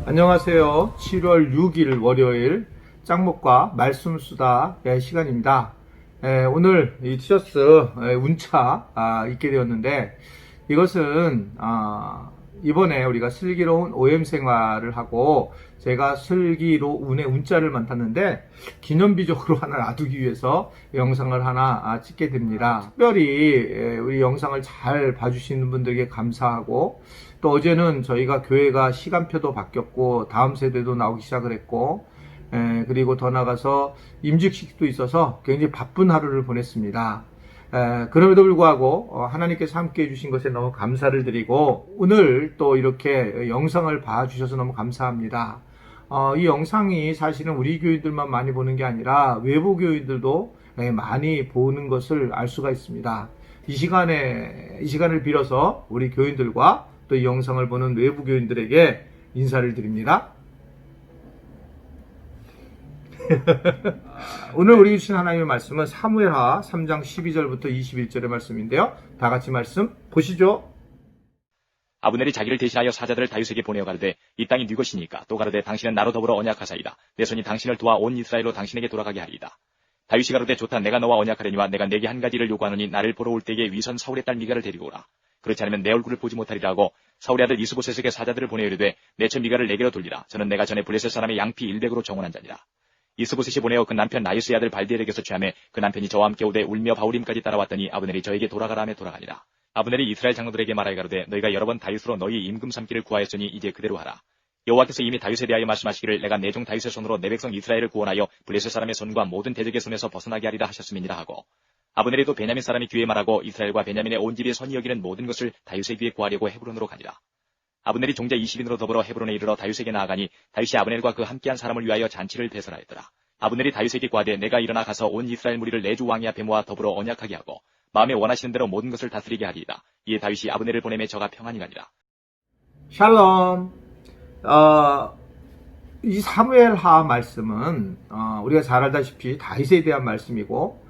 안녕하세요. 7월 6일 월요일 짱목과 말씀수다의 시간입니다. 오늘 이 티셔츠 운차 입게 되었는데, 이것은 이번에 우리가 슬기로운 OM 생활을 하고 제가 슬기로운의 운자를 맡았는데 기념비적으로 하나 놔두기 위해서 영상을 하나 찍게 됩니다. 특별히 우리 영상을 잘 봐주시는 분들에게 감사하고, 또 어제는 저희가 교회가 시간표도 바뀌었고 다음 세대도 나오기 시작을 했고, 그리고 더 나가서 임직식도 있어서 굉장히 바쁜 하루를 보냈습니다. 그럼에도 불구하고 하나님께서 함께 해주신 것에 너무 감사를 드리고, 오늘 또 이렇게 영상을 봐주셔서 너무 감사합니다. 이 영상이 사실은 우리 교인들만 많이 보는 게 아니라 외부 교인들도 많이 보는 것을 알 수가 있습니다. 이 시간을 빌어서 우리 교인들과 또 이 영상을 보는 외부 교인들에게 인사를 드립니다. 오늘 우리 주신 하나님의 말씀은 사무엘하 3장 12절부터 21절의 말씀인데요. 다 같이 말씀 보시죠. 아브넬이 자기를 대신하여 사자들을 다윗에게 보내어 가르되 이 땅이 네 것이니까 또 가르되 당신은 나로 더불어 언약하사이다. 내 손이 당신을 도와 온 이스라엘로 당신에게 돌아가게 하리이다. 다윗이 가르되 좋다. 내가 너와 언약하려니와 내가 내게 한 가지를 요구하노니 나를 보러 올 때에 위선 사울의 딸 미가를 데리고 오라. 그렇지 않으면 내 얼굴을 보지 못하리라 하고 사울의 아들 이스보셋에게 사자들을 보내어 이르되 내 처 미가를 내게로 돌리라. 저는 내가 전에 블레셋 사람의 양피 100으로 정원한 자니라. 이스보셋이 보내어 그 남편 나이스의 아들 발디엘에게서 취하매 그 남편이 저와 함께 오되 울며 바울임까지 따라왔더니 아브넬이 저에게 돌아가라 하며 돌아가니라. 아브넬이 이스라엘 장로들에게 말하여 가로되 너희가 여러 번 다윗으로 너희 임금 삼기를 구하였으니 이제 그대로 하라. 여호와께서 이미 다윗에 대하여 말씀하시기를 내가 내 종 다윗의 손으로 내 백성 이스라엘을 구원하여 블레셋 사람의 손과 모든 대적의 손에서 벗어나게 하리라 하셨음이니라 하고, 아브넬이 또 베냐민 사람이 귀에 말하고 이스라엘과 베냐민의 온 집이 선이 여기는 모든 것을 다윗의 귀에 구하려고 헤브론으로 가니라. 아브넬이 종자 20인으로 더불어 헤브론에 이르러 다윗에게 나아가니 다윗이 아브넬과 그 함께한 사람을 위하여 잔치를 배설하였더라. 아브넬이 다윗에게 구하되 내가 일어나 가서 온 이스라엘 무리를 내 주 왕이 앞에 모아 더불어 언약하게 하고 마음에 원하시는 대로 모든 것을 다스리게 하리이다. 이에 다윗이 아브넬을 보내매 저가 평안히 가니라. 샬롬. 이 사무엘하 말씀은 우리가 잘 알다시피 다윗에 대한 말씀이고,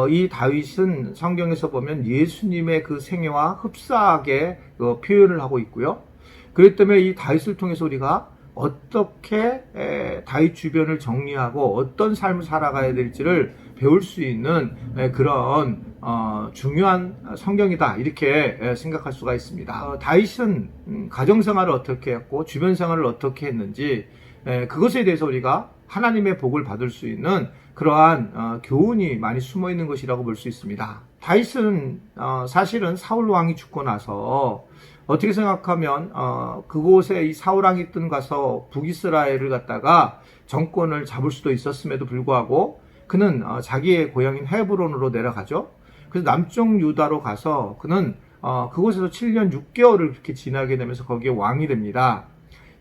이 다윗은 성경에서 보면 예수님의 그 생애와 흡사하게 표현을 하고 있고요. 그렇기 때문에 이 다윗을 통해서 우리가 어떻게 다윗 주변을 정리하고 어떤 삶을 살아가야 될지를 배울 수 있는 그런 중요한 성경이다, 이렇게 생각할 수가 있습니다. 다윗은 가정생활을 어떻게 했고 주변 생활을 어떻게 했는지, 그것에 대해서 우리가 하나님의 복을 받을 수 있는 그러한 교훈이 많이 숨어 있는 것이라고 볼 수 있습니다. 다윗은 사실은 사울 왕이 죽고 나서 어떻게 생각하면 그곳에 이 사울 왕이 있던 가서 북이스라엘을 갖다가 정권을 잡을 수도 있었음에도 불구하고 그는 자기의 고향인 헤브론으로 내려가죠. 그래서 남쪽 유다로 가서 그는 그곳에서 7년 6개월을 그렇게 지나게 되면서 거기에 왕이 됩니다.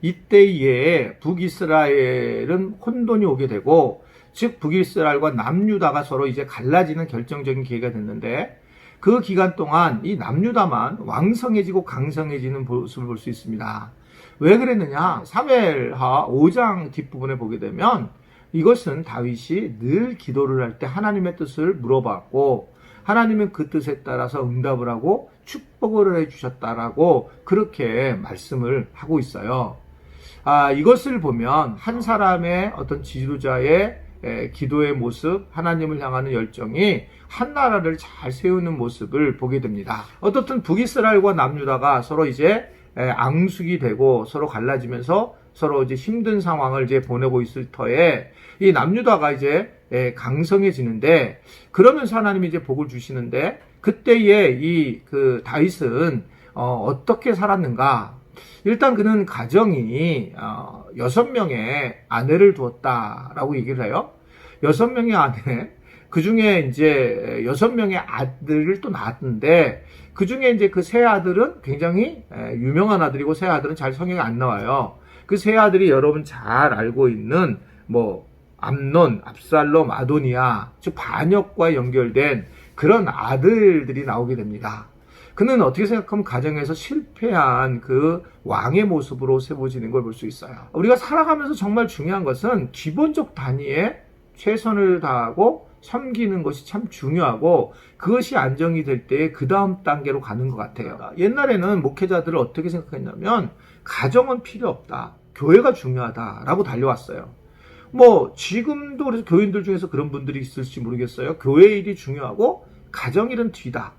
이때에 북이스라엘은 혼돈이 오게 되고, 즉 북이스라엘과 남유다가 서로 이제 갈라지는 결정적인 기회가 됐는데, 그 기간 동안 이 남유다만 왕성해지고 강성해지는 모습을 볼 수 있습니다. 왜 그랬느냐? 사무엘하 5장 뒷부분에 보게 되면 이것은 다윗이 늘 기도를 할 때 하나님의 뜻을 물어봤고 하나님은 그 뜻에 따라서 응답을 하고 축복을 해주셨다라고 그렇게 말씀을 하고 있어요. 이것을 보면 한 사람의 어떤 지도자의 기도의 모습, 하나님을 향하는 열정이 한 나라를 잘 세우는 모습을 보게 됩니다. 어떻든 북이스라엘과 남유다가 서로 이제 앙숙이 되고 서로 갈라지면서 서로 이제 힘든 상황을 이제 보내고 있을 터에 이 남유다가 이제 강성해지는데, 그러면서 하나님이 이제 복을 주시는데, 그때에 이 그 다윗은 어떻게 살았는가? 일단 그는 가정이 6명의 아내를 두었다라고 얘기를 해요. 6명의 아내, 그 중에 이제 6명의 아들을 또 낳았는데, 그 중에 이제 그 세 아들은 굉장히 유명한 아들이고 세 아들은 잘 성경에 안 나와요. 그 세 아들이 여러분 잘 알고 있는 암논, 압살롬, 아도니아, 즉 반역과 연결된 그런 아들들이 나오게 됩니다. 그는 어떻게 생각하면 가정에서 실패한 그 왕의 모습으로 세워지는 걸 볼 수 있어요. 우리가 살아가면서 정말 중요한 것은 기본적 단위에 최선을 다하고 섬기는 것이 참 중요하고, 그것이 안정이 될 때 그 다음 단계로 가는 것 같아요. 옛날에는 목회자들을 어떻게 생각했냐면 가정은 필요 없다. 교회가 중요하다라고 달려왔어요. 뭐 지금도 그래서 교인들 중에서 그런 분들이 있을지 모르겠어요. 교회 일이 중요하고 가정일은 뒤다.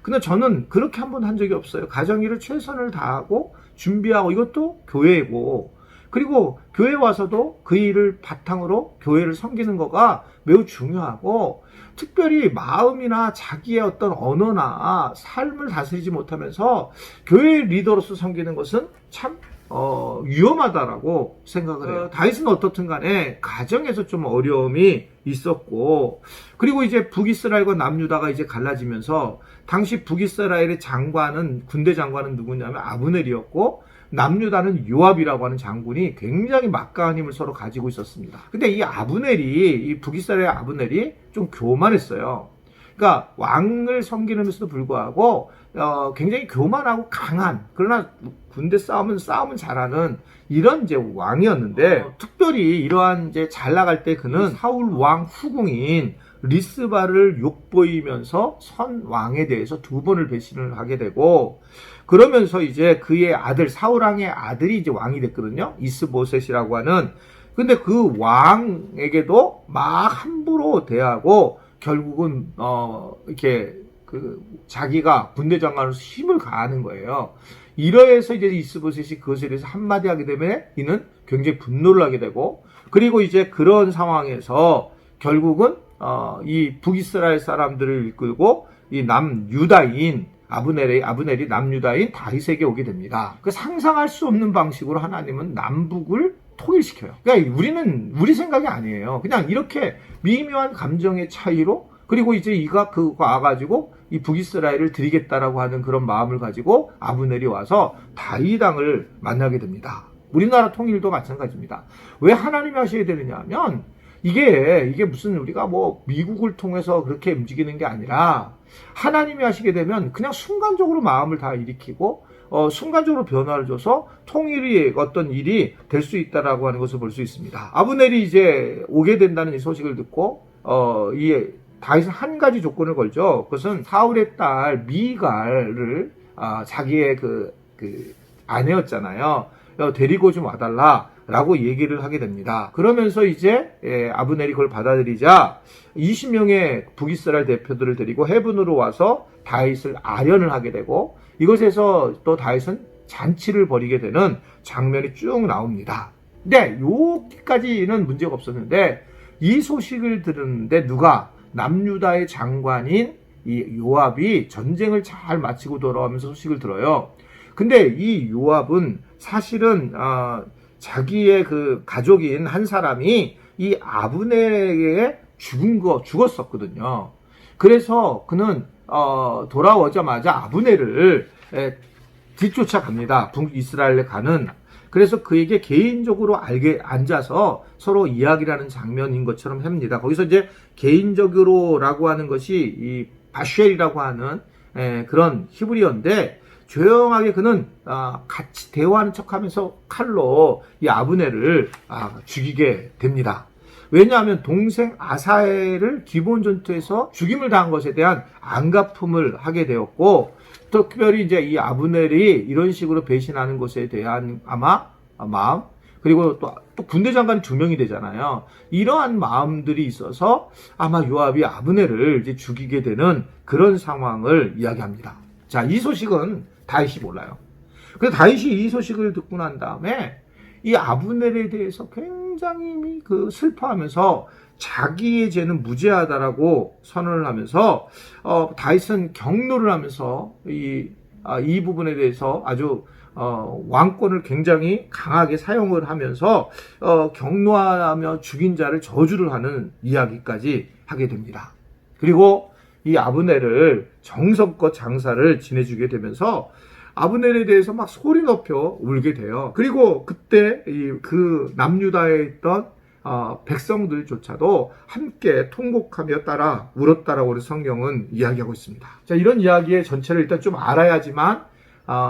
근데 저는 그렇게 한 번 한 적이 없어요. 가정일을 최선을 다하고 준비하고 이것도 교회고, 그리고 교회 와서도 그 일을 바탕으로 교회를 섬기는 거가 매우 중요하고, 특별히 마음이나 자기의 어떤 언어나 삶을 다스리지 못하면서 교회 리더로서 섬기는 것은 참 위험하다라고 생각을 해요. 다윗은 어떻든 간에 가정에서 좀 어려움이 있었고, 그리고 이제 북이스라엘과 남유다가 이제 갈라지면서 당시 북이스라엘의 장관은, 군대 장관은 누구냐면 아브넬이었고, 남유다는 요압이라고 하는 장군이 굉장히 막강한 힘을 서로 가지고 있었습니다. 근데 이 북이스라엘의 아브넬이 좀 교만했어요. 그러니까 왕을 섬기면서도 불구하고 굉장히 교만하고 강한, 그러나 군대 싸움은 잘하는 이런 이제 왕이었는데, 특별히 이러한 이제 잘 나갈 때 그는 사울 왕 후궁인 리스바를 욕보이면서 선 왕에 대해서 2번을 배신을 하게 되고, 그러면서 이제 그의 아들, 사울 왕의 아들이 이제 왕이 됐거든요. 이스보셋이라고 하는. 근데 그 왕에게도 막 함부로 대하고, 결국은 이렇게 자기가 군대 장관으로서 힘을 가하는 거예요. 이러해서 이제 이스보셋이 그것에 대해서 한마디 하게 되면 이는 굉장히 분노를 하게 되고, 그리고 이제 그런 상황에서 결국은 이 북이스라엘 사람들을 이끌고 이 남유다인 아브넬이 남유다인 다윗에게 오게 됩니다. 그 상상할 수 없는 방식으로 하나님은 남북을 통일시켜요. 그러니까 우리 생각이 아니에요. 그냥 이렇게 미묘한 감정의 차이로, 그리고 이제 이가 그거 와가지고 이 북이스라엘을 드리겠다라고 하는 그런 마음을 가지고 아브넬이 와서 다윗 왕을 만나게 됩니다. 우리나라 통일도 마찬가지입니다. 왜 하나님이 하셔야 되느냐 하면, 이게 무슨 우리가 뭐 미국을 통해서 그렇게 움직이는 게 아니라, 하나님이 하시게 되면 그냥 순간적으로 마음을 다 일으키고 순간적으로 변화를 줘서 통일이 어떤 일이 될 수 있다라고 하는 것을 볼 수 있습니다. 아브넬이 이제 오게 된다는 이 소식을 듣고 이 다윗은 한 가지 조건을 걸죠. 그것은 사울의 딸 미갈을 자기의 그 아내였잖아요. 데리고 좀 와달라라고 얘기를 하게 됩니다. 그러면서 이제 아브넬이 그걸 받아들이자 20명의 북이스라엘 대표들을 데리고 헤브론으로 와서 다윗을 아련을 하게 되고, 이것에서 또 다윗은 잔치를 벌이게 되는 장면이 쭉 나옵니다. 근데 여기까지는 문제가 없었는데, 이 소식을 들었는데 누가, 남유다의 장관인 이 요압이 전쟁을 잘 마치고 돌아오면서 소식을 들어요. 근데 이 요압은 사실은 자기의 그 가족인 한 사람이 이 아브넬에게 죽었었거든요. 그래서 그는 돌아오자마자 아브넬을 뒤쫓아갑니다. 북이스라엘에 가는. 그래서 그에게 개인적으로 앉아서 서로 이야기를 하는 장면인 것처럼 합니다. 거기서 이제 개인적으로라고 하는 것이 이 바쉘이라고 하는 그런 히브리어인데, 조용하게 그는 같이 대화하는 척하면서 칼로 이 아브넬을 죽이게 됩니다. 왜냐하면 동생 아사엘을 기본 전투에서 죽임을 당한 것에 대한 안갚음을 하게 되었고, 또 특별히 이제 이 아브넬이 이런 식으로 배신하는 것에 대한 마음, 그리고 또 군대 장관이 2명이 되잖아요. 이러한 마음들이 있어서 아마 요압이 아브넬을 이제 죽이게 되는 그런 상황을 이야기합니다. 자, 이 소식은 다윗이 몰라요. 그래서 다윗이 이 소식을 듣고 난 다음에 이 아브넬에 대해서 굉장히 슬퍼하면서 자기의 죄는 무죄하다라고 선언을 하면서 다윗은 경로를 하면서 이 부분에 대해서 아주 왕권을 굉장히 강하게 사용을 하면서 경노하며 죽인 자를 저주를 하는 이야기까지 하게 됩니다. 그리고 이 아브넬을 정성껏 장사를 지내주게 되면서 아브넬에 대해서 막 소리 높여 울게 돼요. 그리고 그때 그 남유다에 있던 백성들조차도 함께 통곡하며 따라 울었다라고 성경은 이야기하고 있습니다. 자, 이런 이야기의 전체를 일단 좀 알아야지만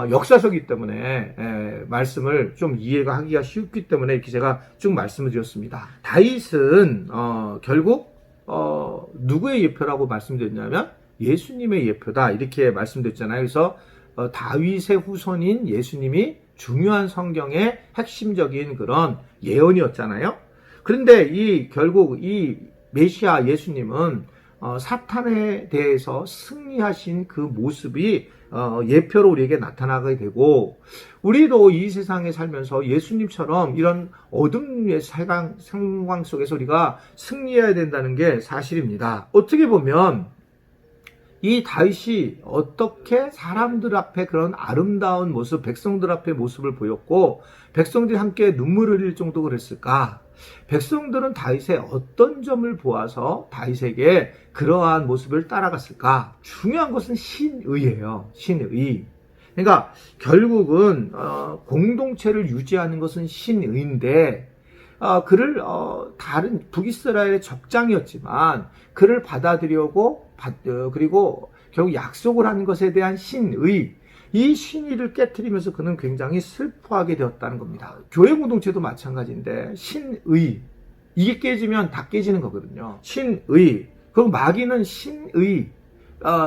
역사서이기 때문에 말씀을 좀 이해가 하기가 쉽기 때문에 이렇게 제가 쭉 말씀을 드렸습니다. 다윗은 결국 누구의 예표라고 말씀드렸냐면 예수님의 예표다 이렇게 말씀드렸잖아요. 그래서 다윗의 후손인 예수님이 중요한 성경의 핵심적인 그런 예언이었잖아요. 그런데 결국 이 메시아 예수님은 사탄에 대해서 승리하신 그 모습이 예표로 우리에게 나타나게 되고, 우리도 이 세상에 살면서 예수님처럼 이런 어둠의 상황 속에서 우리가 승리해야 된다는 게 사실입니다. 어떻게 보면 이 다윗이 어떻게 사람들 앞에 그런 아름다운 모습, 백성들 앞에 모습을 보였고 백성들이 함께 눈물을 흘릴 정도 그랬을까? 백성들은 다윗의 어떤 점을 보아서 다윗에게 그러한 모습을 따라갔을까? 중요한 것은 신의예요. 신의. 그러니까 결국은 공동체를 유지하는 것은 신의인데, 그를 다른 북이스라엘의 적장이었지만 그를 받아들이고 그리고 결국 약속을 하는 것에 대한 신의, 이 신의를 깨트리면서 그는 굉장히 슬퍼하게 되었다는 겁니다. 교회 공동체도 마찬가지인데 신의, 이게 깨지면 다 깨지는 거거든요. 신의, 그리고 마귀는 신의,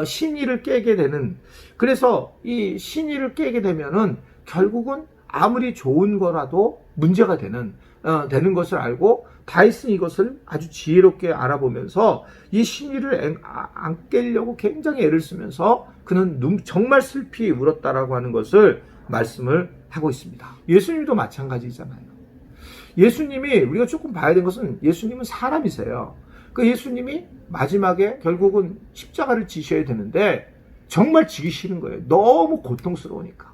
신의를 깨게 되는, 그래서 이 신의를 깨게 되면은 결국은 아무리 좋은 거라도 문제가 되는 것을 알고 다윗은 이것을 아주 지혜롭게 알아보면서 이 신의를 안 깨려고 굉장히 애를 쓰면서 그는 정말 슬피 울었다라고 하는 것을 말씀을 하고 있습니다. 예수님도 마찬가지잖아요. 예수님이 우리가 조금 봐야 되는 것은 예수님은 사람이세요. 그 예수님이 마지막에 결국은 십자가를 지셔야 되는데 정말 지기 싫은 거예요. 너무 고통스러우니까.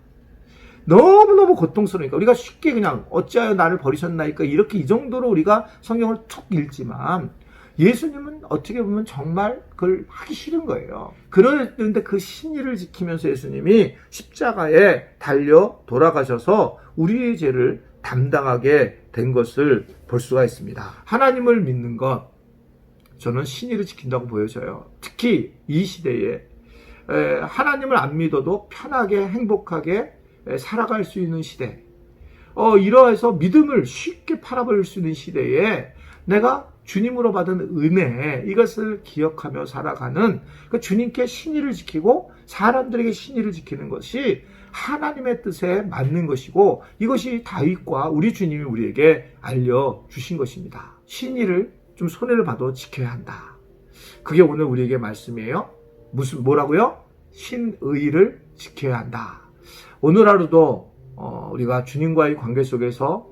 너무너무 고통스러우니까 우리가 쉽게 그냥 어찌하여 나를 버리셨나이까 이렇게 이 정도로 우리가 성경을 툭 읽지만, 예수님은 어떻게 보면 정말 그걸 하기 싫은 거예요. 그런데 그 신의를 지키면서 예수님이 십자가에 달려 돌아가셔서 우리의 죄를 담당하게 된 것을 볼 수가 있습니다. 하나님을 믿는 것, 저는 신의를 지킨다고 보여져요. 특히 이 시대에 하나님을 안 믿어도 편하게 행복하게 살아갈 수 있는 시대, 이러해서 믿음을 쉽게 팔아버릴 수 있는 시대에 내가 주님으로 받은 은혜, 이것을 기억하며 살아가는 그 주님께 신의를 지키고 사람들에게 신의를 지키는 것이 하나님의 뜻에 맞는 것이고, 이것이 다윗과 우리 주님이 우리에게 알려주신 것입니다. 신의를 좀 손해를 봐도 지켜야 한다. 그게 오늘 우리에게 말씀이에요. 뭐라고요? 신의를 지켜야 한다. 오늘 하루도 우리가 주님과의 관계 속에서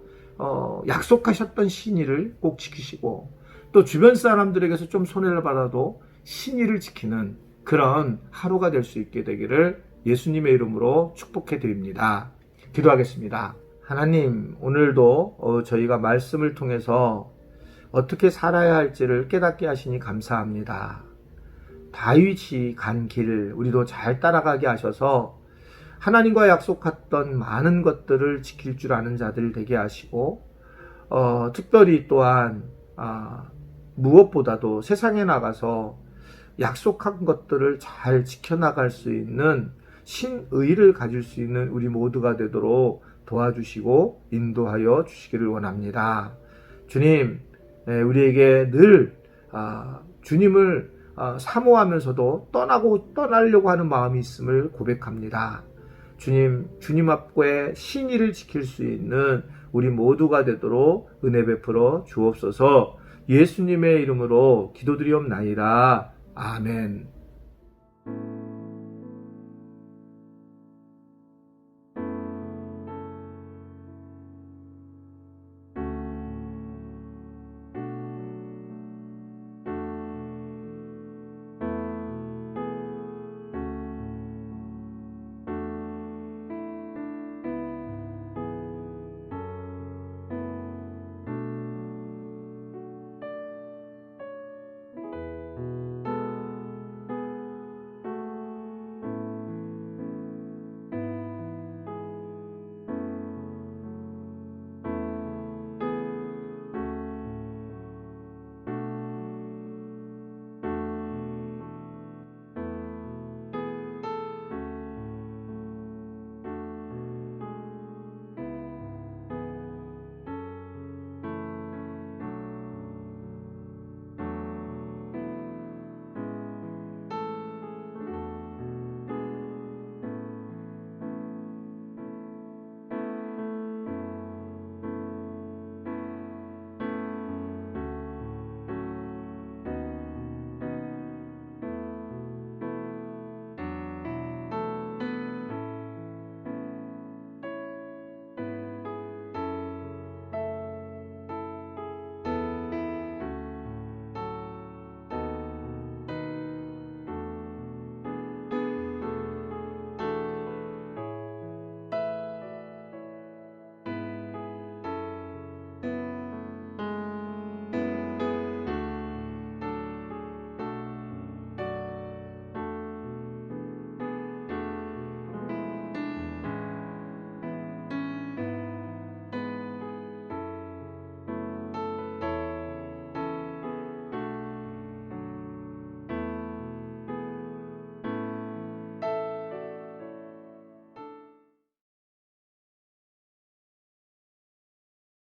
약속하셨던 신의를 꼭 지키시고, 또 주변 사람들에게서 좀 손해를 받아도 신의를 지키는 그런 하루가 될 수 있게 되기를 예수님의 이름으로 축복해 드립니다. 기도하겠습니다. 하나님, 오늘도 저희가 말씀을 통해서 어떻게 살아야 할지를 깨닫게 하시니 감사합니다. 다윗이 간 길 우리도 잘 따라가게 하셔서 하나님과 약속했던 많은 것들을 지킬 줄 아는 자들 되게 하시고, 특별히 또한 무엇보다도 세상에 나가서 약속한 것들을 잘 지켜나갈 수 있는 신의를 가질 수 있는 우리 모두가 되도록 도와주시고 인도하여 주시기를 원합니다. 주님, 우리에게 늘 주님을 사모하면서도 떠나려고 하는 마음이 있음을 고백합니다. 주님 앞에 신의를 지킬 수 있는 우리 모두가 되도록 은혜 베풀어 주옵소서. 예수님의 이름으로 기도드리옵나이다. 아멘.